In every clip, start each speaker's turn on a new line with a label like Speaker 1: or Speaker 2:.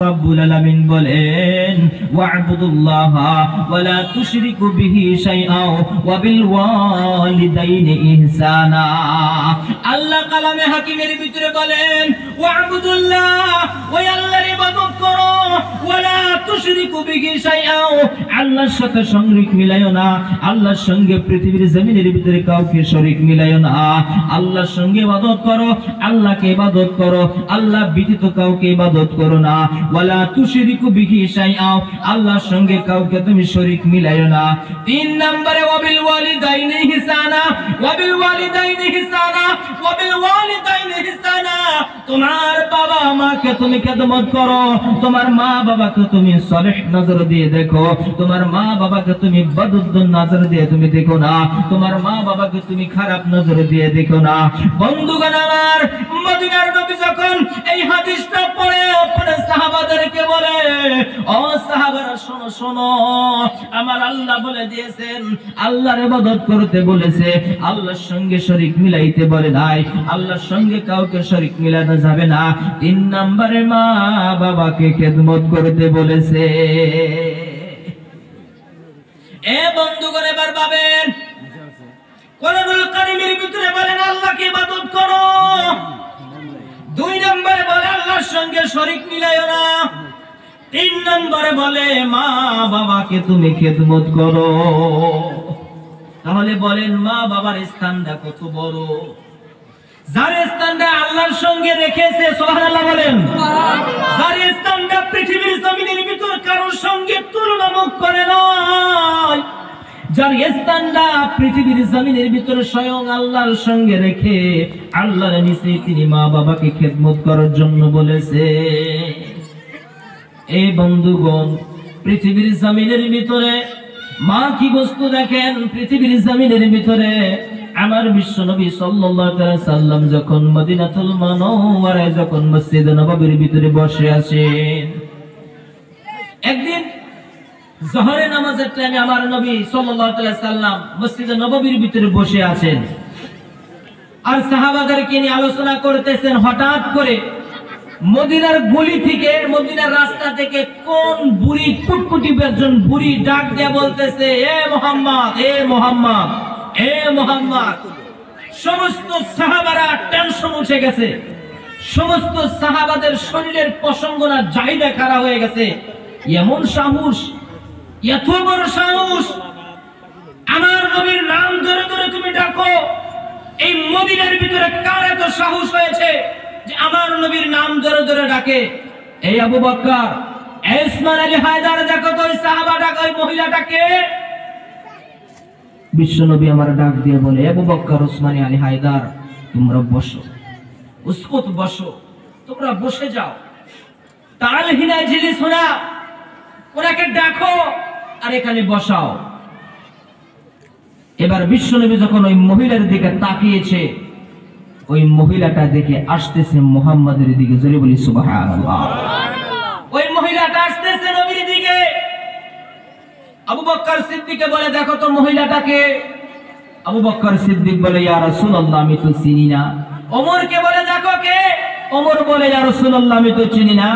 Speaker 1: রব্বুল আলামিন বলেন ওয়া'বুদুল্লাহা ওয়া লা তুশরিকু বিহি শাইআও ওয়া বিল ওয়ালিদাইনি ইহসানা। আল্লাহ কালামে হাকিমের ভিতরে বলেন ওয়া'বুদুল্লাহ, ওই আল্লাহর ইবাদত করো, ওয়া লা তুশরিকু বিহি শাইআও, আল্লাহর সাথে শরীক মিলাইও না, আল্লাহর সঙ্গে পৃথিবীর জমিনের ভিতরে কাউকে শরীক মিলাইও না। আল্লাহর সঙ্গে ইবাদত করো, আল্লাহকে ইবাদত করো, আল্লাহ ব্যতীত কাউকে ইবাদত করো না। ওয়ালা তুশরিকু বিহি শাইআও, আল্লাহর সঙ্গে কাউকে তুমি শরীক মিলাইও না। 3 নম্বরে ওয়াবিল ওয়ালিদাইনি ইহসানা, ওয়াবিল ওয়ালিদাইনি ইহসানা, ওয়াবিল ওয়ালিদাইনি ইহসানা। তোমার বাবা মাকে তুমি খেদমত করো, তোমার মা বাবাকে তুমি সলিহ নজর দিয়ে দেখো, তোমার মা বাবাকে তুমি বদুদ্দুন নজর দিয়ে তুমি দেখো না, তোমার মা বাবাকে তুমি খারাপ নজর দিয়ে দেখো না। বন্ধুগণ আমার, মদিনার নবী যখন এই হাদিসটা পড়ে সাহাবাদেরকে বলে, ও সাহাবারা শোনো শোনো, আমার আল্লাহ বলে দিয়েছেন আল্লাহর ইবাদত করতে বলেছে, আল্লাহর সঙ্গে শরীক মিলাইতে বলে নাই, আল্লাহর সঙ্গে কাউকে শরীক মিলানো যাবে না। 3 নম্বরে মা বাবাকে খেদমত করতে বলেছে। এ বন্ধুগণ এবার ভাবেন, কোরআনুল কারীমের ভিতরে বলেন আল্লাহকে ইবাদত করো, 2 নম্বরে বলে আল্লাহর সঙ্গে শরীক মিলাইও না, 3 নম্বরে বলে মা বাবাকে তুমি খেদমত করো। তাহলে বলেন মা বাবার স্থানটা কত বড়, যার স্থানটা আল্লাহর সঙ্গে রেখেছে, সুবহানাল্লাহ বলেন, যার স্থানটা পৃথিবীর জমিনের ভিতর কারোর সঙ্গে তুলনামুখ করে নয়, যার স্থানটা পৃথিবীর জমিনের ভিতরে স্বয়ং আল্লাহর সঙ্গে রেখে আল্লাহর নিচে তিনি মা বাবাকে খেদমত করার জন্য বলেছে। এই বন্ধুগণ, পৃথিবীর জমিনের ভিতরে মা কি বস্তু দেখেন, পৃথিবীর জমিনের ভিতরে আমার বিশ্ব নবী সাল্লাল্লাহু আলাইহি সাল্লাম যখন মদিনাতুল মুনাওয়ারায় যখন মসজিদে নববীর ভিতরে বসে আছেন, একদিন জোহরের নামাজের টাইমে আমার নবী সাল্লাল্লাহু আলাইহি সাল্লাম মসজিদে নববীর ভিতরে বসে আছেন আর সাহাবাদেরকে নিয়ে আলোচনা করতেছেন। হঠাৎ করে মদিনার গলি থেকে, মদিনার রাস্তা থেকে কোন বুড়ি, কুটকুটি একজন বুড়ি ডাক দিয়ে বলতেছে, এ মুহাম্মদ, এ মুহাম্মদ, এ মুহাম্মদ। সমস্ত সাহাবারা টেনশন উঠে গেছে, সমস্ত সাহাবাদের শরীরের পশঙ্গনা জায়গা খারাপ হয়ে গেছে। এমন সাহস, এত বড় সাহস, আমার নবীর নাম ধরে ধরে তুমি ডাকো, এই মদিনার ভিতরে কার এত সাহস হয়েছে যে আমার নবীর নাম ধরে ধরে ডাকে? এই আবু বকর, উসমান আলী হায়দার, দেখো তো ওই সাহাবা ডাকে, ওই মহিলাটাকে। বিশ্ব নবী আমার ডাক দিয়ে বলে, আবু বকর, উসমান আলী হায়দার, তোমরা বসো, উসকত বসো, তোমরা বসে যাও। তাল হিনা জিলিস হোনা, ওনাকে ডাকো আর এখানে বসাও। এবার বিশ্ব নবী যখন ওই মহিলার দিকে তাকিয়েছে, ওই মহিলাটা দেখে আসতেছে মুহাম্মাদের দিকে, জোরে বলি সুবহানাল্লাহ। ওই মহিলাটা আসতেছে নবীর দিকে। আবু বকর সিদ্দিক বলে, দেখো তো মহিলাটাকে। আবু বকর সিদ্দিক বলে, ইয়া রাসূলুল্লাহ, আমি তো চিনি না। ওমরকে বলে, দেখো কে? ওমর বলে, ইয়া রাসূলুল্লাহ, আমি তো চিনি না।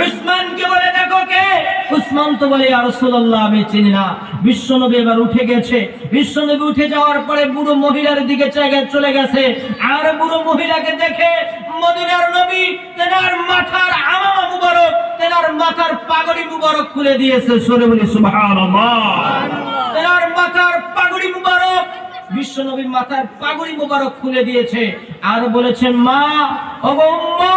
Speaker 1: উসমানকে বলে, দেখো কে? উসমান তো বলে, ইয়া রাসূলুল্লাহ, আমি চিনি না। বিশ্বনবী এবার উঠে গেছে। বিশ্বনবী উঠে যাওয়ার পরে বুড়ো মহিলার দিকে চলে গেছে। আর বুড়ো মহিলাকে দেখে মদিনার নবী তেনার মাথার আমামা মুবারক, তেনার মাথার পাগড়ি মুবারক খুলে দিয়েছে। সরে বলি সুবহানাল্লাহ। তেনার মাথার পাগড়ি মুবারক, বিশ্বনবী মাথার পাগড়ি মুবারক খুলে দিয়েছে আর বলেছেন, মা, ওগো মা,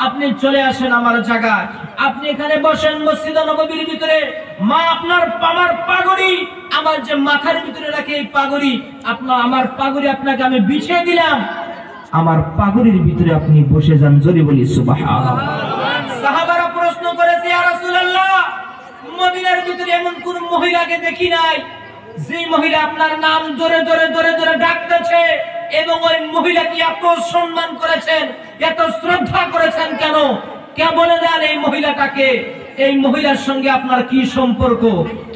Speaker 1: আপনি চলে আসেন আমার জায়গায়, আপনি এখানে বসেন মসজিদে নববীর ভিতরে। মা, আপনার আমার পাগড়ি, আমার যে মাথার ভিতরে রাখে এই পাগড়ি, আমার পাগড়ি আপনাকে আমি বিছিয়ে দিলাম, আমার পাগড়ির ভিতরে আপনি বসে যান। জোরে বলি সুবহানাল্লাহ। সাহাবারা প্রশ্ন করেছে, ইয়া রাসূলুল্লাহ, মদিনার ভিতরে এমন কোন মহিলাকে দেখি নাই যে মহিলা আপনার নাম ধরে ধরে ধরে ধরে ডাকতেছে, এবং ওই মহিলাকে এত সম্মান করেছেন, এত শ্রদ্ধা করেছেন কেন? কে বলে দেন এই মহিলাটাকে? এই মহিলার সঙ্গে আপনার কি সম্পর্ক?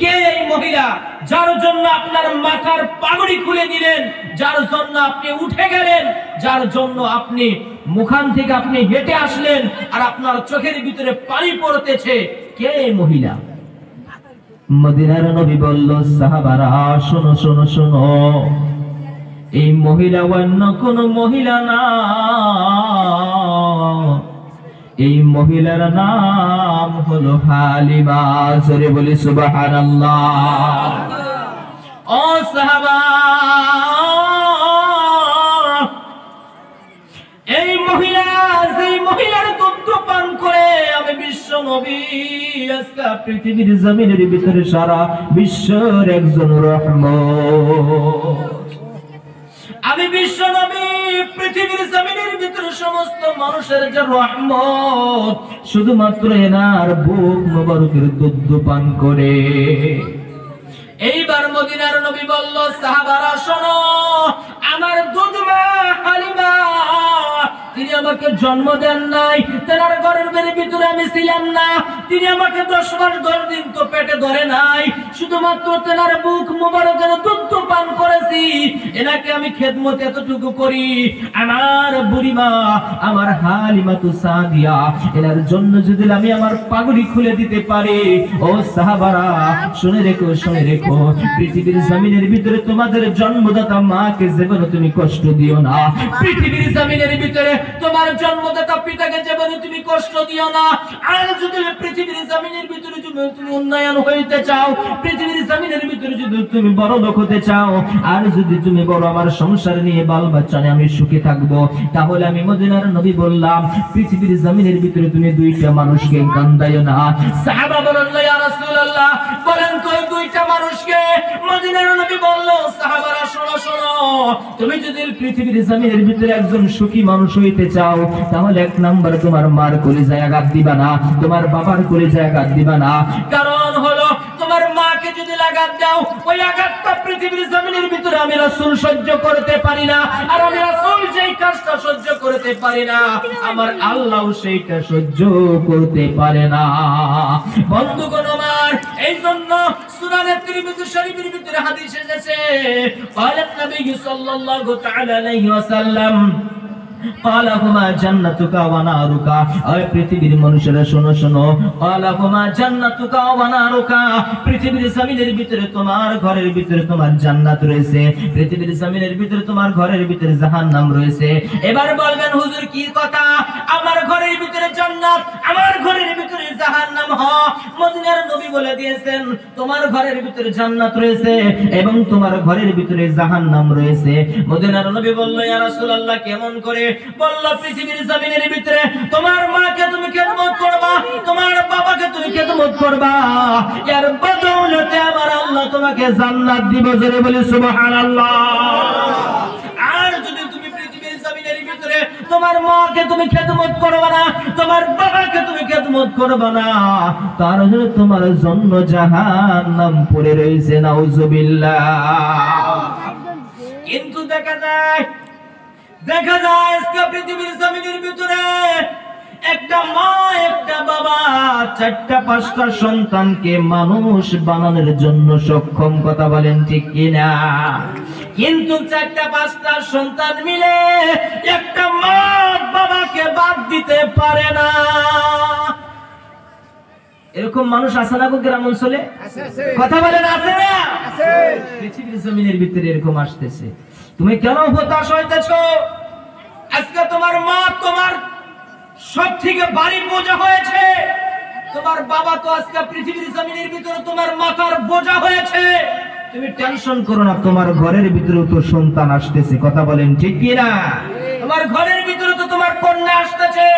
Speaker 1: কে এই মহিলা যার জন্য আপনার মাথার পাগড়ি খুলে দিলেন, যার জন্য আপনি উঠে গেলেন, যার জন্য আপনি মুখান থেকে আপনি হেঁটে আসলেন আর আপনার চোখের ভিতরে পানি পড়তেছে, কে মহিলা? মদিনার নবী বলল, সাহাবারা শোনো শোনো শোনো, এই মহিলা অন্য কোন মহিলা না, এই মহিলার নাম হলো হালিমা। জোরে বলি সুবহানাল্লাহ। ও সাহাবা, এই মহিলা, যেই মহিলার দুধ পান করে আমি বিশ্ব নবী আজকে পৃথিবীর জমিনের ভিতরে সারা বিশ্বের একজন রহমত। আমি বিশ্ব নবী পৃথিবীর জমিনের ভিতরে সমস্ত মানুষের যে রহমত, শুধুমাত্র এনার বুক মোবারকের দুধ পান করে। এইবার মদিনার নবী বলল, সাহাবারা শোনো, আমার দুধ মা হালিমা, তিনি আমাকে জন্ম দেন নাই, তেনার ঘরের ভিতরে আমি ছিলাম না, তিনি আমাকে 10 মাস 10 দিন তো পেটে ধরে নাই, শুধুমাত্র তেনার বুক মোবারকের দুধ পান করেছি, এনাকে আমি খেদমত এতটুকু করি। আমার বুড়িমা, আমার হালিমা তু সাদিয়া, এনার জন্য যদি আমি আমার পাগড়ি খুলে দিতে পারি, ও সাহাবারা শুনে রেখো, শুনে রেখো, পৃথিবীর জমিনের ভিতরে তোমাদের জন্মদাতা মাকে জীবনে তুমি কষ্ট দিও না, পৃথিবীর জমিনের ভিতরে তোমার জন্মদাতা পিতাকে জীবনে তুমি কষ্ট দিও না। আর যদি পৃথিবীর জমিনের ভিতরে তুমি উন্নয়ন হইতে চাও, পৃথিবীর জমিনের ভিতরে যদি তুমি বড় লোক হতে চাও, আর যদি তুমি বড় আমার সংসার নিয়ে বাল বাচ্চা নিয়ে আমি সুখী থাকবো, তাহলে আমি মদিনার নবী বললাম, পৃথিবীর জমিনের ভিতরে তুমি 2টা মানুষকে কান্দাইও না। সাহাবা বলেন, ইয়া রাসূলুল্লাহ, বলেন তো 2টা মানুষকে? মদিনার নবী বলল, সাহাবারা শোনো শোনো, তুমি যদি পৃথিবীর জমিনের ভিতরে একজন সুখী মানুষ হইতে চাও, তাহলে 1 নাম্বার তোমার মার কলিজায় আঘাত দিবা না, তোমার বাবার কলিজায় আঘাত দিবা না। কারণ হলো তোমার মাকে যদি আঘাত দাও, ওই আঘাতটা পৃথিবীর জমিনের ভিতরে আমি রাসূল সহ্য করতে পারি না, আর আমি রাসূল যেই কাজটা সহ্য করতে পারি না, আমার আল্লাহও সেইটা সহ্য করতে পারে না। বন্ধুগণ আমার, এই জন্য সুনানে তিরমিজি শরীফের ভিতরে হাদিস এসেছে, قال النبي صلى الله تعالى عليه وسلم قالهما جنتك ونارك, ওই পৃথিবীর মানুষেরা শোনো শোনো, قالهما جنتك ونارك, পৃথিবীর জমিনের ভিতরে তোমার ঘরের ভিতরে তোমার জান্নাত রয়েছে, পৃথিবীর জমিনের ভিতরে তোমার ঘরের ভিতরে জাহান্নাম রয়েছে। এবার বলবেন, হুজুর কি কথা, আমার ঘরের ভিতরে জান্নাত, আমার ঘরের ভিতরে জাহান্নাম? মদিনার নবী বলে দিয়েছেন, তোমার ঘরের ভিতরে জান্নাত রয়েছে এবং তোমার ঘরের ভিতরে জাহান্নাম রয়েছে। মদিনার নবী বলল, ইয়া রাসূলুল্লাহ কেমন করে? বলল, পৃথিবীর জমিনের ভিতরে তোমার মাকে তুমি খেদমত করবা, তোমার বাবাকে তুমি খেদমত করবা, এর বদৌলতে আমার আল্লাহ তোমাকে জান্নাত দিব। জোরে বলি সুবহানাল্লাহ। আর যদি তুমি পৃথিবীর জমিনের ভিতরে তোমার মাকে তুমি খেদমত করবা না, তোমার বাবাকে তুমি খেদমত করবা না, তার জন্য তোমার জন্য জাহান্নাম পড়ে রয়েছে। নাউজুবিল্লাহ। কিন্তু দেখা যায় আজকে পৃথিবীর জমিনের ভিতরে একটা মা, একটা বাবা 4টা-5টা সন্তানকে মানুষ বানানোর জন্য সক্ষম। কথা বলেন ঠিক কিনা? কিন্তু 4টা-5টা সন্তান মিলে একটা মা বাবাকে বাদ দিতে পারে না। এরকম মানুষ আছে না গ্রাম অঞ্চলে? কথা বলেন, আছে না? পৃথিবীর জমিনের ভিতরে এরকম আসতেছে। তুমি কেন হতাশ হইতেছো? আজকে তোমার মা তোমার সব থেকে ভারী বোঝা হয়েছে, তোমার বাবা তো আজকে পৃথিবীর জমিনের ভিতরে তোমার মাথার বোঝা হয়েছে। তুমি টেনশন করো না, তোমার ঘরের ভিতরে তো সন্তান আসতেছে। কথা বলেন ঠিক কি না? তোমার ঘরের ভিতরে তো তোমার কন্যা আসতেছে,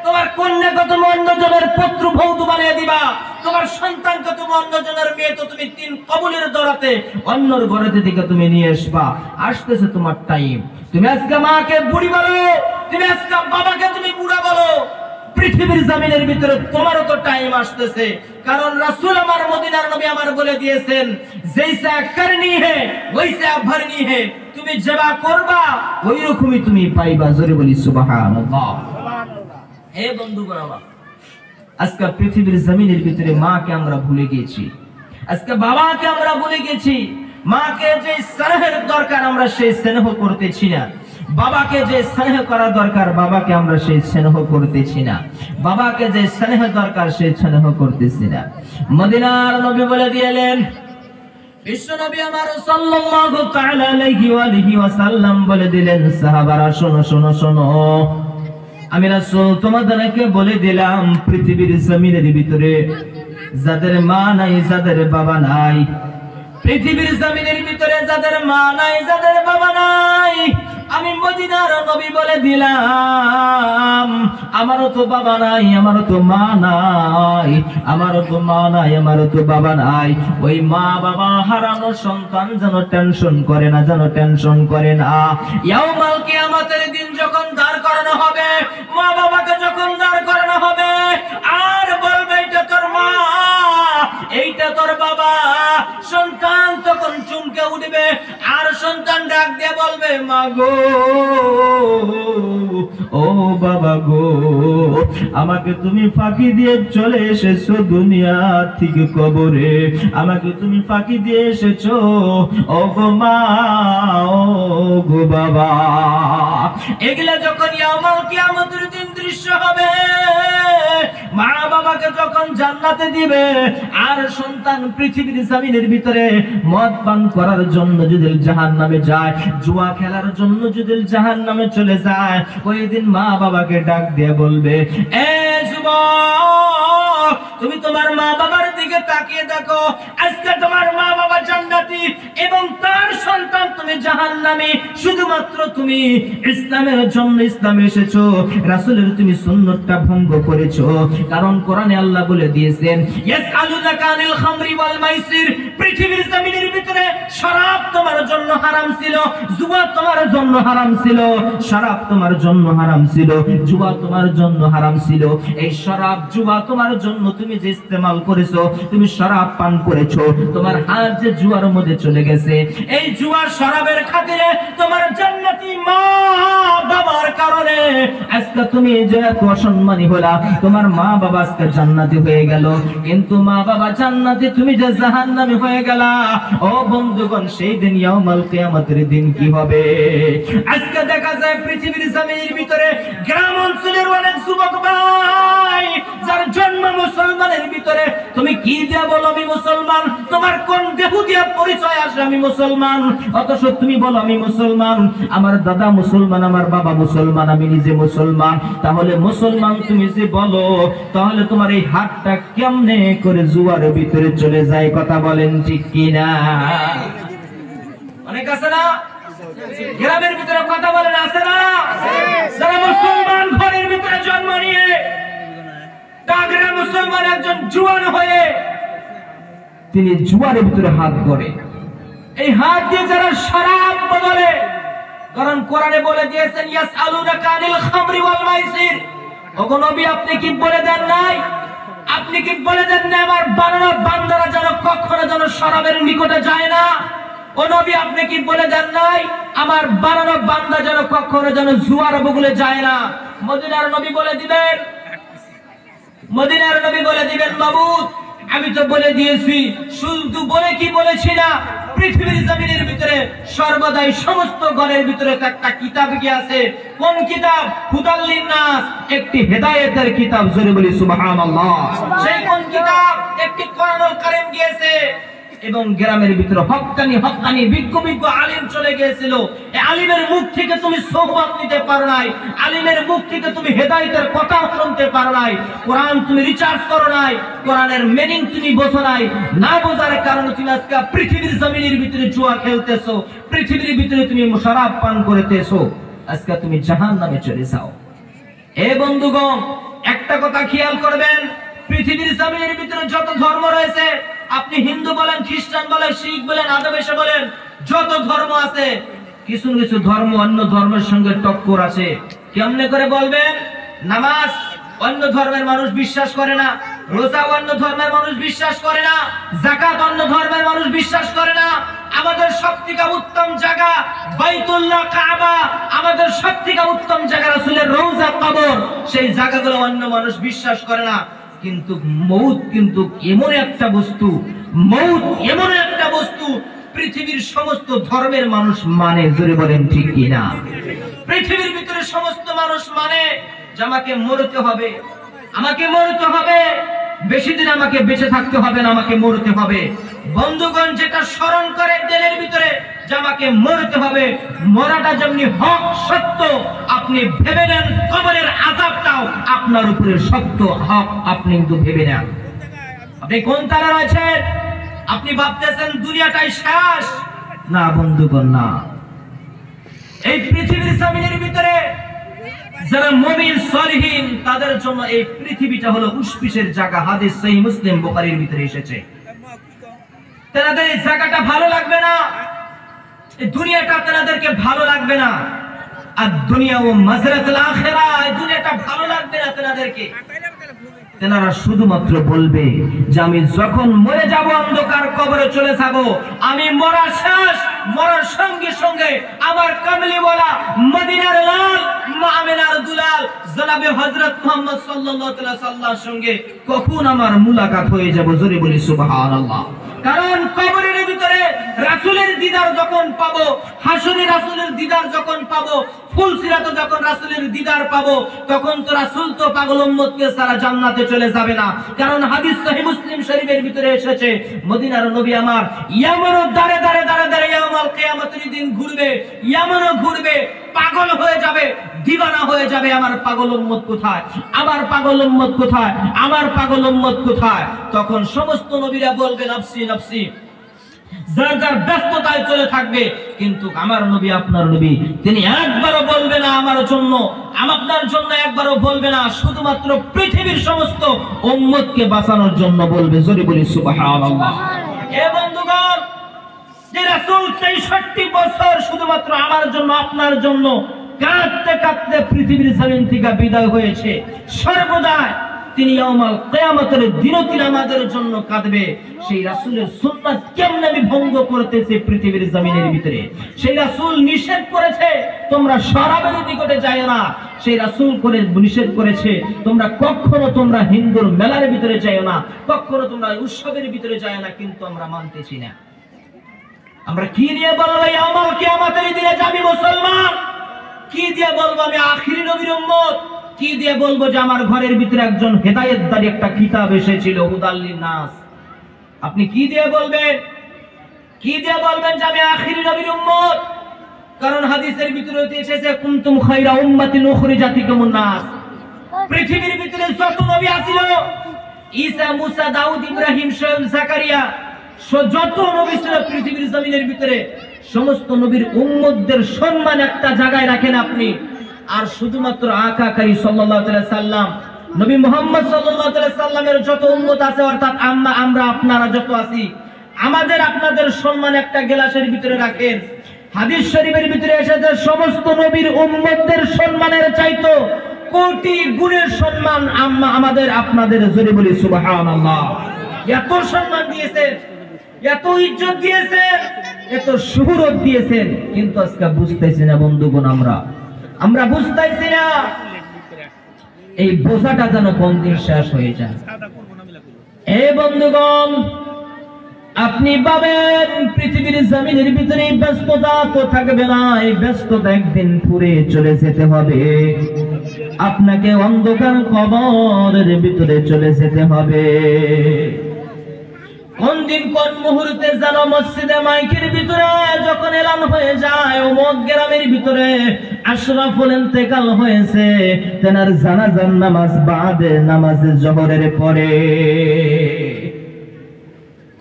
Speaker 1: তোমার কন্যাকে তুমি অন্যজনের পুত্র বধূ বানিয়ে দিবা, তোমার সন্তানকে তুমি অন্যজনের মেয়ে তো তুমি 3 কবুলের দরাতে অন্যর ঘরেতে থেকে তুমি নিয়ে আসবা। আসতেছে তোমার টাইম। তুমি আজকে মাকে বুড়ি বলো, তুমি আজকে বাবাকে তুমি বুড়া বলো, পৃথিবীর জমিনের ভিতরে তোমারও তো টাইম আসতেছে। কারণ রাসূল আমার মদিনার নবী আমার বলে দিয়েছেন, জৈসা করনি হে ওইসা ভরনি হে, তুমি যেবা করবা ওই রকমই তুমি পাইবা। জোরে বলি সুবহানাল্লাহ। হে বন্ধুগণ আমার, আজকে পৃথিবীর জমিনের ভিতরে মাকে আমরা ভুলে গেছি, আজকে বাবাকে আমরা ভুলে গেছি। মাকে যে স্নেহের দরকার আমরা সেই স্নেহ করতেছি না। বাবাকে যে স্নেহ করা দরকার বাবাকে আমরা সেই স্নেহ করতেছি না, বাবাকে যে স্নেহ দরকার সেই স্নেহ করতেছি না। মদিনার নবী বলে দিলেন, বিশ্ব নবী আমার সাল্লাল্লাহু তাআলা আলাইহি ওয়া আলিহি ওয়াসাল্লাম বলে দিলেন, সাহাবারা শোনো শোনো শোনো, আমি রাসূল তোমাদেরকে বলে দিলাম পৃথিবীর জমিনের ভিতরে যাদের মা নাই যাদের বাবা নাই, পৃথিবীর জমিনের ভিতরে যাদের মা নাই যাদের বাবা নাই, আমি মদিনার নবী বলে দিলাম আমারও তো বাবা নাই আমারও তো মা নাই, আমারও তো মা নাই আমারও তো বাবা নাই। ওই মা বাবা হারানো সন্তান যেন টেনশন করে না, যেন টেনশন করে না। ইয়াউমাল কিয়ামতের দিন যখন দাঁড় করানো হবে, মা বাবাকে যখন দাঁড় করানো হবে, আর বলবে এটা তোর মা এইটা তোর বাবা, সন্তান তখন চমকে উঠবে, আর সন্তান ডাক দিয়ে বলবে মা গো, ও বাবা গো, আমাকে তুমি ফাঁকি দিয়ে চলে এসেছো দুনিয়া থেকে কবরে, আমাকে তুমি ফাঁকি দিয়ে এসেছো ও গো মা, ও গো বাবা। এগুলা যখন ইয়াউমুল কিয়ামতের দিন দৃশ্য হবে, মা বাবাকে যখন জান্নাতে দিবে, আর সন্তান পৃথিবীর জমিনের ভিতরে মদ পান করার জন্য যদি জাহান্নামে যায়, জুয়া খেলার জন্য যদি জাহান্নামে চলে যায়, ওই দিন মা বাবাকে ডাক দিয়ে বলবে, এ যুবক, তুমি তোমার মা বাবার দিকে তাকিয়ে দেখো, আজকে তোমার মা বাবা জান্নাতি এবং তার সন্তান তুমি জাহান্নামী, শুধুমাত্র তুমি ইসলামের জন্য ইসলামে এসেছো, রাসূলের তুমি সুন্নাতটা ভঙ্গ করেছো। কারণ কোরআনে আল্লাহ বলে দিয়েছেন, ইয়াসআলুনাকা আনিল খামরি ওয়াল মাইসির, পৃথিবীর জমিনের ভিতরে শরাব তোমার জন্য হারাম ছিল, জুয়া তোমার জন্য হারাম ছিল, শরাব তোমার জন্য হারাম ছিল, জুয়া তোমার জন্য হারাম ছিল। এই শরাব জুয়া তোমার জন্য তুমি যে ইস্তেমাল করেছো, তুমি শরাব পান করেছো, তোমার হাত যে জুয়ার মধ্যে চলে গেছে, এই জুয়া শরাবের খাতিরে তোমার জান্নাতি মা বাবার কারণে আজকে তুমি যে এত অসম্মানী হলা, তোমার মা বাবা আজকে জান্নাতি হয়ে গেল, কিন্তু মা বাবা জান্নাতি তুমি যে জাহান্নামী হয়ে গেলা। ও বন্ধুগণ, সেই দিন ইয়াউমুল কিয়ামতের দিন কি হবে? আজকে দেখা যায় পৃথিবীর জমিনের ভিতরে গ্রাম অঞ্চলের অনেক যুবক ভাই, যার জন্ম মুসলমানের ভিতরে, তুমি কি দিয়া বলো আমি মুসলমান, তোমার কোন দেহ দিয়া পরিচয় আসে আমি মুসলমান, অথচ তুমি বলো আমি মুসলমান, আমার দাদা মুসলমান, আমার বাবা মুসলমান, আমি নিজে মুসলমান। তাহলে মুসলমান তুমি যে বলো, তাহলে তোমার এই হাতটা কেমনে করে জুয়ার ভিতরে চলে যায়? কথা বলেন ঠিক কিনা? অনেক আছে না গ্রামের ভিতরে, কথা বলেন আছে না, যারা মুসলমান ঘরের ভিতরে জন্ম নিয়ে তাগরা মুসলমান একজন জুয়ান হয়ে তিনি জুয়ার ভিতরে হাত ধরে, এই হাত দিয়ে যারা শরাব বদলে, কারণ কোরআনে বলে দিয়েছেন ইয়াসআলুনাকা আনিল খামরি ওয়াল মাইসির, ওগো নবী আপনি কি বলে দেন নাই, আপনি কি বলে দেন না আমার বানানো বান্দারা যেন কখনো যেন শরাবের নিকটে যায় না? ও নবী আপনি কি বলে দেন নাই আমার বানানো বান্দা যেন কখনো যেন জুয়ার বগলে যায় না? মদিনার নবী বলে দিবেন, মদিনার নবী বলে দিবেন, মাবুদ আমি তো বলে দিয়েছি, শুধু বলে কি বলেছি না, পৃথিবীর জমিনের ভিতরে সর্বদাই সমস্ত ঘরের ভিতরে একটা কিতাব কি আছে, কোন কিতাব? হুদাল লিন্নাস, একটি হেদায়েতের কিতাব, জোরে বলি সুবহানাল্লাহ। সেই কোন কিতাব? একটি কোরআনুল কারীম গিয়েছে, এবং গ্রামের ভিতরে হক্কানি বিজ্ঞ আলিম চলে গিয়েছিল। এই আলিমের মুখ থেকে তুমি সোহবত নিতে পারো নাই, আলিমের মুখ থেকে তুমি হেদায়েতের কথা শুনতে পারো নাই, কোরআন তুমি রিসার্চ করো নাই, কোরআনের মিনিং তুমি বোঝো নাই, না বোঝার কারণে তুমি আজকে পৃথিবীর জমিনের ভিতরে জুয়া খেলতেছো, পৃথিবীর ভিতরে তুমি শরাব পান করতেছো, আজকে তুমি জাহান্নামে চলে যাও। এ বন্ধুগণ, একটা কথা খেয়াল করবেন, পৃথিবীর জমিনের ভিতরে যত ধর্ম রয়েছে, আপনি হিন্দু বলেন, খ্রিস্টান বলেন, শিখ বলেন, আদিবাসী বলেন, যত ধর্ম আছে, কিছু কিছু ধর্ম অন্য ধর্মের সঙ্গে টক্কর আছে। কেমনে করে বলবেন? নামাজ অন্য ধর্মের মানুষ বিশ্বাস করে না, রোজা অন্য ধর্মের মানুষ বিশ্বাস করে না, যাকাত অন্য ধর্মের মানুষ বিশ্বাস করে না, আমাদের সবথেকে উত্তম জায়গা বাইতুল্লাহ কাবা, আমাদের সবথেকে উত্তম জায়গা রাসূলের রওজা কবর, সেই জায়গাগুলো অন্য মানুষ বিশ্বাস করে না। কিন্তু মউত কিন্তু এমন একটা বস্তু, মউত এমন একটা বস্তু পৃথিবীর সমস্ত ধর্মের মানুষ মানে, জোরে বলেন ঠিক কিনা? পৃথিবীর ভিতরে সমস্ত মানুষ মানে যে আমাকে মরতে হবে, আমাকে মরতে হবে, বেশি দিন আমাকে বেঁচে থাকতে হবে না, আমাকে মরতে হবে। বন্ধুগণ, যেটা স্মরণ করে দিলের ভিতরে যে আমাকে মরতে হবে, মরাটা যেমনি হক সত্য, আপনি ভেবে নেন কবরের আযাবটাও আপনার উপরে সত্য হক, আপনি কিন্তু ভেবে নেন। আপনি কোন তারা রয়েছেন? আপনি ভাবতেছেন দুনিয়াটাই শেষ। না বন্ধুগণ, না। এই পৃথিবীর জমিনের ভিতরে যারা মুমিন সালিহিন, তাদের জন্য এই পৃথিবীটা হলো উষ্পিসের জায়গা। হাদিস সহিহ মুসলিম বুখারীর ভিতরে এসেছে। তাদের এই জায়গাটা ভালো লাগবে না, এই দুনিয়াটা তাদেরকে ভালো লাগবে না। আর দুনিয়া ও মাজরাতুল আখিরা, এই দুনিয়াটা ভালো লাগবে না তাদেরকে। তেনারা শুধুমাত্র বলবে যে আমি যখন মরে যাব, অন্ধকার কবরে চলে যাব, আমি মরা শেষ, মরার সঙ্গে সঙ্গে আমার কামলিওয়ালা মদিনার লাল মা আমিনার দুলাল জনাবে হযরত মুহাম্মদ সাল্লাল্লাহু আলাইহি ওয়াসাল্লামের সঙ্গে কখন আমার মুলাকাত হয়ে যাব। জোরে বলি সুবহানাল্লাহ। কারণ কবরের ভিতরে রাসূলের দিদার যখন পাবো, হাসরে রাসূলের দিদার যখন পাবো, ফুলসিরাতে যখন রাসূলের দিদার পাবো, তখন তো রাসূল তো পাগল উম্মতকে সারা জান্নাতে চলে যাবে না। কারণ হাদিস সহিহ মুসলিম শরীফের ভিতরে এসেছে, মদিনার নবী আমার ইয়ামানের দাঁড়ে দাঁড়ে দাঁড়ে দাঁড়ে ইয়াউমুল কিয়ামতের দিন ঘুরবে, ইয়ামানও ঘুরবে, পাগল হয়ে যাবে, দিওয়ানা হয়ে যাবে। আমার পাগল উম্মত কোথায়? আমার পাগল উম্মত কোথায়? আমার পাগল উম্মত কোথায়? তখন সমস্ত নবীরা বলবে নাফসি নাফসি, যার যার ব্যস্ততায় চলে থাকবে। কিন্তু আমার নবী, আপনার নবী, তিনি একবারও বলবে না আমার জন্য, আপনার জন্য একবারও বলবে না, শুধুমাত্র পৃথিবীর সমস্ত উম্মতকে বাঁচানোর জন্য বলবে। জোরে বলি সুবহানাল্লাহ। এ বন্ধুগণ, যে রাসূল ৬৩ বছর শুধুমাত্র আমার জন্য, আপনার জন্য কাঁদতে কাঁদতে পৃথিবীর জমিন থেকে বিদায় হয়েছে, সর্বদা তিনি ইয়াউমুল কিয়ামতের দিনও তিনি আমাদের জন্য কাঁদবে। সেই রাসূলের সুন্নাত কেমনে আমি ভঙ্গ করতেছি পৃথিবীর জমিনের ভিতরে? সেই রাসূল নিষেধ করেছে তোমরা শরাবের নিকটে যাও না, সেই রাসূল করে নিষেধ করেছে তোমরা হিন্দুর মেলার ভিতরে যাও না, কখনো তোমরা উৎসবের ভিতরে যাও না, কিন্তু আমরা মানতেছি না। আমরা কি দিয়ে বলবো ইয়াউমুল কিয়ামতের দিনে যে আমি মুসলমান? কি দিয়ে বলবো আমি আখিরি নবীর উম্মত? কি দিয়ে বলবো যে আমার ঘরের ভিতরে একজন হেদায়েতদারী একটা কিতাব এসেছিল, হুদাল্লিন নাস? আপনি কি দিয়ে বলবেন? কি দিয়ে বলবেন যে আমি আখিরি নবীর উম্মত? কারণ হাদিসের ভিতরে এসেছে কুনতুম খায়রা উম্মাতিন উখরিজাত লিকুমুন নাস। পৃথিবীর ভিতরে যত নবী আছিল, ঈসা, মুসা, দাউদ, ইব্রাহিম, শোয়েব, জাকারিয়া, যত নবী ছিল পৃথিবীর জমিনের ভিতরে, সমস্ত নবীর উম্মতদের সম্মান একটা জায়গায় রাখেন আপনি। আর শুধুমাত্র আকাকারী সাল্লাল্লাহু আলাইহি সাল্লাম, নবী মুহাম্মদ সাল্লাল্লাহু আলাইহি সাল্লামের যত উম্মত আছে, অর্থাৎ আমরা আপনারা যত আছি, আমাদের আপনাদের সম্মান একটা গ্লাসের ভিতরে রাখেন। হাদিস শরীফের ভিতরে এসেছে সমস্ত নবীর উম্মতদের সম্মানের চাইতো কোটি গুণের সম্মান আমাদের আপনাদের। জোরে বলি সুবহানাল্লাহ। এত সম্মান দিয়েছেন, এত ইজ্জত দিয়েছেন, এত শুহুরত দিয়েছেন, কিন্তু আজকে বুঝতেছি না বন্ধুগণ, আমরা বুঝতেছি না এই বোঝাটা যেন কোন দিন শেষ হয়ে যায়। এই বন্ধুগণ, আপনি পাবেন পৃথিবীর জমিনের ভিতরে ব্যস্ততা তো থাকবে না, এই ব্যস্ততা একদিন পুরে চলে যেতে হবে। আপনাকে অন্ধকার কবরের ভিতরে চলে যেতে হবে। কোন দিন কোন মুহূর্তে যেন মসজিদে মাইকের ভিতরে যখন এলান হয়ে যায় অমুক গ্রামের ভিতরে আশরাফুল ইন্তেকাল হয়েছে, তেনার জানাজার নামাজ বাদে নামাজে জোহরের পরে।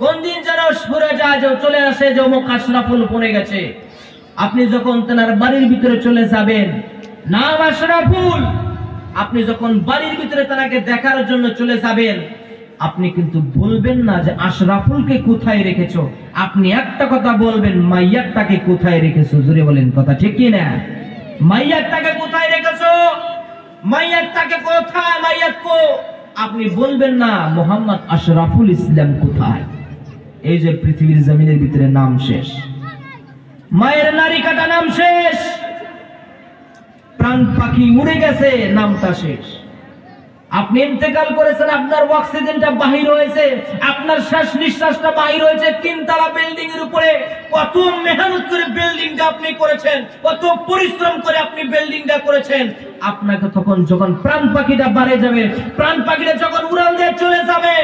Speaker 1: কোন দিন যেন সরে যায়, চলে আসে যে অমুক আশরাফুল পড়ে গেছে। আপনি যখন তেনার বাড়ির ভিতরে চলে যাবেন, নাম আশরাফুল, আপনি যখন বাড়ির ভিতরে তেনাকে দেখার জন্য চলে যাবেন, আপনি কিন্তু বলবেন না যে আশরাফুলকে কোথায় রেখেছো, আপনি একটা কথা বলবেন, মাইয়াতটাকে কোথায় রেখেছো। জোরে বলেন, কথা ঠিক কি না? মাইয়াতটাকে কোথায় রেখেছো? মাইয়াতটাকে কোথায়? মাইয়াতকো আপনি বলবেন না মোহাম্মদ আশরাফুল ইসলাম কোথায়। এই যে পৃথিবীর জমিনের ভিতরে নাম শেষ, মায়ের নারী কাটা নাম শেষ, প্রাণ পাখি উড়ে গেছে, নামটা শেষ। আপনি ইন্তেকাল করেছেন, আপনার অক্সিজেনটা বাহির হয়েছে, আপনার শ্বাস নিঃশ্বাসটা বাহির হয়েছে তিনতলা বিল্ডিং এর উপরে। কত মেহনত করে বিল্ডিংটা আপনি করেছেন, কত পরিশ্রম করে আপনি বিল্ডিংটা করেছেন। আপনাকে তখন যখন প্রাণ পাখিটা বাড়ে যাবে, প্রাণ পাখিটা যখন উড়াল দিয়ে চলে যাবে,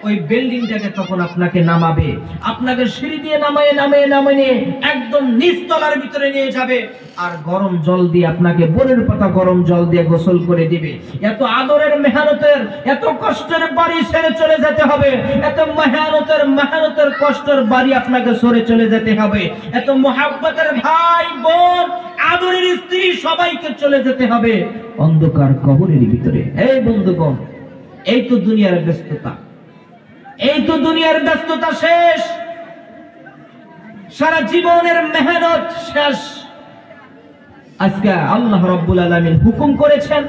Speaker 1: ওই বিল্ডিংটাকে তখন আপনাকে নামাবে, আপনাকে সিঁড়ি দিয়ে নামিয়ে একদম নিচতলার ভিতরে নিয়ে যাবে, আর গরম জল দিয়ে আপনাকে বোরের পাতা গরম জল দিয়ে গোসল করে দিবে। এত আদরের মেহনতের, এত কষ্টের বাড়ি ছেড়ে চলে যেতে হবে, এত মেহনতের কষ্টের বাড়ি আপনাকে সরে চলে যেতে হবে, এত মোহাব্বতের ভাই বোন আদরের স্ত্রী সবাইকে চলে যেতে হবে অন্ধকার কবরের ভিতরে। এই বন্ধুগণ, এই তো দুনিয়ার ব্যস্ততা, এই তো দুনিয়ার ব্যস্ততা শেষ, সারা জীবনের মেহনত শেষ। আজকে আল্লাহ রাব্বুল আলামিন হুকুম করেছেন,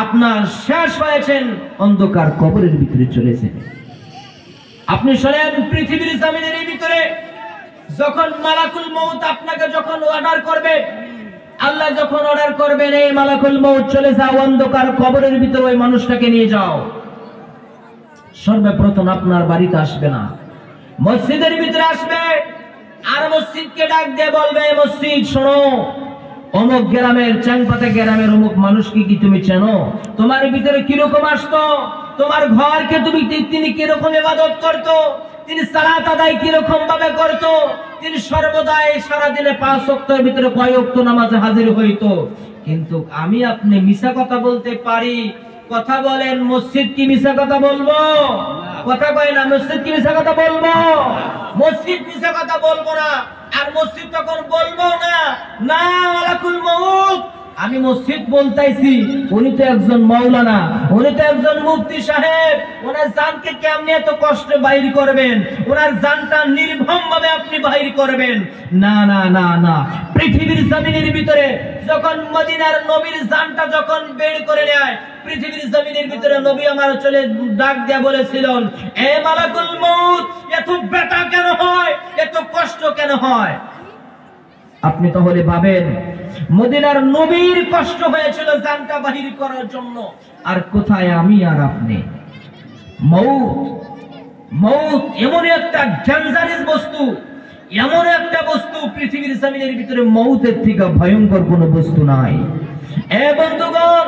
Speaker 1: আপনার শেষ হয়েছেন, অন্ধকার কবরের ভিতরে চলেছেন। আপনি শোনেন, পৃথিবীর জমিনের ভিতরে যখন মালাকুল মউত আপনাকে যখন অর্ডার করবে, আল্লাহ যখন অর্ডার করবেন, এই মালাকুল মউত চলে যাও অন্ধকার কবরের ভিতরে, ওই মানুষটাকে নিয়ে যাও, সর্বপ্রথম আপনার বাড়িতে আসবে না, মসজিদের ভিতরে আসবে, আর মসজিদকে ডাক দিয়ে বলবে, মসজিদ শোনো, অমুক গ্রামের চাংপাতা গ্রামের অমুক মানুষকে কি তুমি চেনো? তোমার ভিতরে কিরকম আসতো, তোমার ঘরকে তিনি কিরকম ইবাদত করতো, তিনি সালাত আদায় কিরকম ভাবে করতো, তিনি সর্বদাই সারাদিনে 5 ওয়াক্তের ভিতরে কয় ওয়াক্ত নামাজে হাজির হইতো। কিন্তু আমি আপনি মিছা কথা বলতে পারি, কথা বলেন, মসজিদ কি মিছা কথা বলবো? কথা কয় না, মসজিদ কি মিছা কথা বলবো? মসজিদ মিছা কথা বলবো না, আর মসজিদ তখন বলবো না, না মালাকুল মউত, আমি মসজিদ বলতাইছি, উনি তো একজন মাওলানা, উনি তো একজন মুফতি সাহেব, ওনার জানকে কেমনে এত কষ্টে বাইর করবেন, ওনার জানটা নির্ভম ভাবে আপনি বাইর করবেন? না না না না, পৃথিবীর জমিনের ভিতরে যখন মদিনার নবীর জানটা যখন বের করে নেয়, পৃথিবীর জমিনের ভিতরে নবী আমার চলে ডাক দিয়া বলেছিলেন, এ মালাকুল মউত, এত ব্যথা কেন হয়, এত কষ্ট কেন হয়? আপনি তাহলে ভাবেন, মদিনার নবীর কষ্ট হয়েছিল জানটা বাহির করার জন্য, আর কোথায় আমি আর আপনি? মউত এমন একটা ডেঞ্জারাস বস্তু, এমন একটা বস্তু, পৃথিবীর জমিনের ভিতরে মউতের থেকে ভয়ঙ্কর কোনো বস্তু নাই। এ বন্ধুগণ,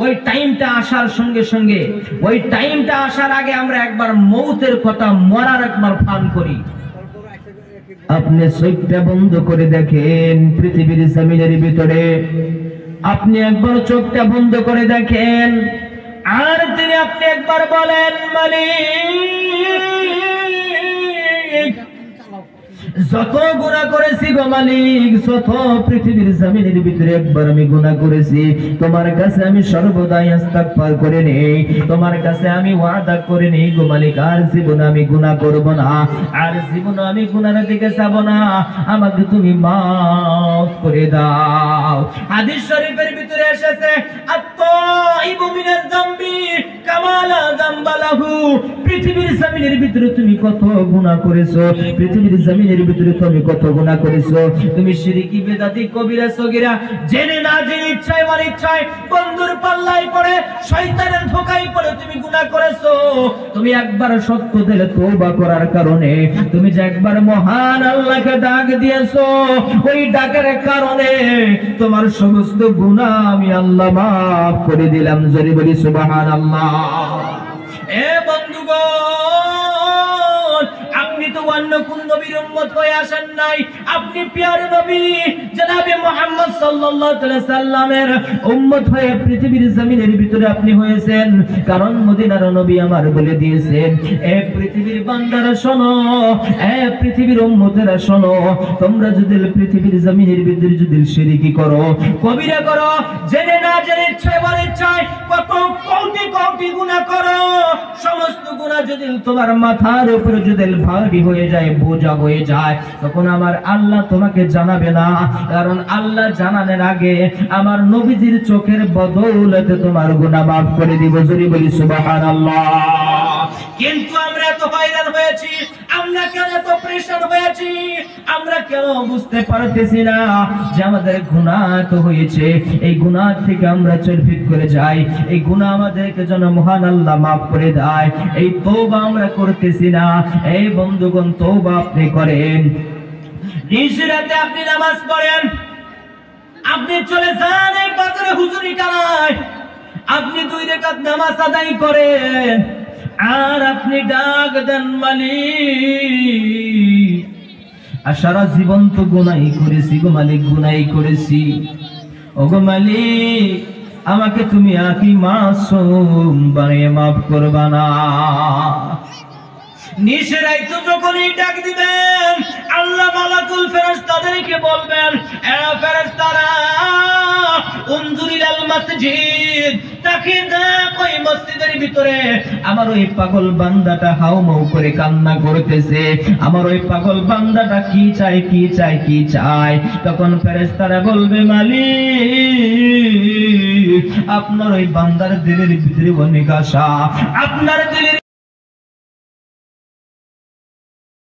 Speaker 1: ওই টাইমটা আসার সঙ্গে সঙ্গে, ওই টাইমটা আসার আগে আমরা একবার মউতের কথা, মরার একবার ফান করি। আপনি চোখটা বন্ধ করে দেখেন, পৃথিবীর জমিনের ভিতরে আপনি একবার চোখটা বন্ধ করে দেখেন, আর তিনি আপনি একবার বলেন, মালিক, যত গুনাহ করেছি গো মালিক, যত পৃথিবীর জমিনের ভিতরে একবার আমি গুনাহ করেছি, তোমার কাছে আমি সর্বদাই ইস্তিগফার করে নেই, তোমার কাছে আমি ওয়াদা করে নেই গো মালিক, আর জীবনে আমি গুনাহ করব না, আর জীবনে আমি গুনাহের দিকে যাব না, আমাকে তুমি মাফ করে দাও। হাদিস শরীফের ভিতরে এসেছে, আত-তাইবু মিনাজ যামবি কামা লা যামবা লাহু, পৃথিবীর জমিনের ভিতরে তুমি কত গুনাহ করেছো, পৃথিবীর জমিনের ভিতরে তুমি কত গুনাহ করেছো, তুমি শিরকি বেদাতি কবিরা সগীরা জেনে না জেনে ইচ্ছায় অনিচ্ছায় বন্ধুর পাল্লায় পড়ে শয়তানের ধোঁকায় পড়ে তুমি গুনাহ করেছো। তুমি একবার সত্য দিলে তওবা করার কারণে, তুমি যে একবার মহান আল্লাহকে ডাক দিয়েছো, ওই ডাকের কারণে তোমার সমস্ত গুনাহ আমি আল্লাহ মাফ করে দিলাম। জোরে বলি সুবহানাল্লাহ। এ বন্ধুগণ, আপনি তো অন্য কোন নবীর উম্মত হয়ে আসেন নাই, আপনি প্রিয় নবী জনাবে মুহাম্মদ সাল্লাল্লাহু আলাইহি সাল্লামের উম্মত হয়ে পৃথিবীর জমিনের ভিতরে আপনি হয়েছেন। কারণ মদিনার নবী আমার বলে দিয়েছেন, এ পৃথিবীর বান্দারা শোনো, এ পৃথিবীর উম্মতেরা শোনো, তোমরা যদি পৃথিবীর জমিনের ভিতরে যদি শিরকি করো, কবিরা করো, জেনে না জেনে ইচ্ছায় অনিচ্ছায় কত কোটি কোটি গুনাহ করো, সমস্ত গুনাহ গুনাহ যদি তোমার মাথার উপরে যদি ভারী হয়ে যায়, বোঝা হয়ে যায়, তখন আমার আল্লাহ তোমাকে জানাবে না, কারণ আল্লাহ জানানোর আগে আমার নবীজির চোখের বদৌলতে তোমার গুনাহ মাফ করে দিব। জোরে বলি সুবহানাল্লাহ। কিন্তু আমরা এত হয়রান হয়েছি, আমরা কেন এত প্রেশার হয়েছি, আমরা কেন বুঝতে পারতেছি না যে আমাদের গুনাহ তো হয়েছে, এই গুনাহ থেকে আমরা চলফিত করে যাই, এই গুনাহ আমাদেরকে যেন মহান আল্লাহ মাফ করে দেয়। এই তওবা আমরা করতেছি না। এই বন্ধুগণ, তওবা আপনি করেন, নিশরাতে আপনি নামাজ পড়েন, আপনি চলে যান এই বাজারে হুজুরি কানায়, আপনি 2 রাকাত নামাজ আদায় করেন, আর আপনি ডাক দেন মালিক, সারা জীবন তো গুনাহই করেছি গো মালিক, গুনাহই করেছি, ওগো মালিক আমাকে তুমি আকি মাসুম বানিয়ে মাফ করবা না। নিশরাই তো যখনই ডাক দিবেন, আল্লাহ মালাকুল ফেরেশতাদেরকে বলবেন, এ ফেরেশতারা উনজুরিলাল মসজিদ, তাকিয়ে দেখো ওই মসজিদের ভিতরে আমার ওই পাগল বান্দাটা হাউমাউ করে কান্না করতেছে, আমার ওই পাগল বান্দাটা কি চায় কি চায় কি চায়। তখন ফেরেশতারা বলবে, মালিক আপনার ওই বান্দার দিলের ভিতরে অনেক আশা, আপনার দিলের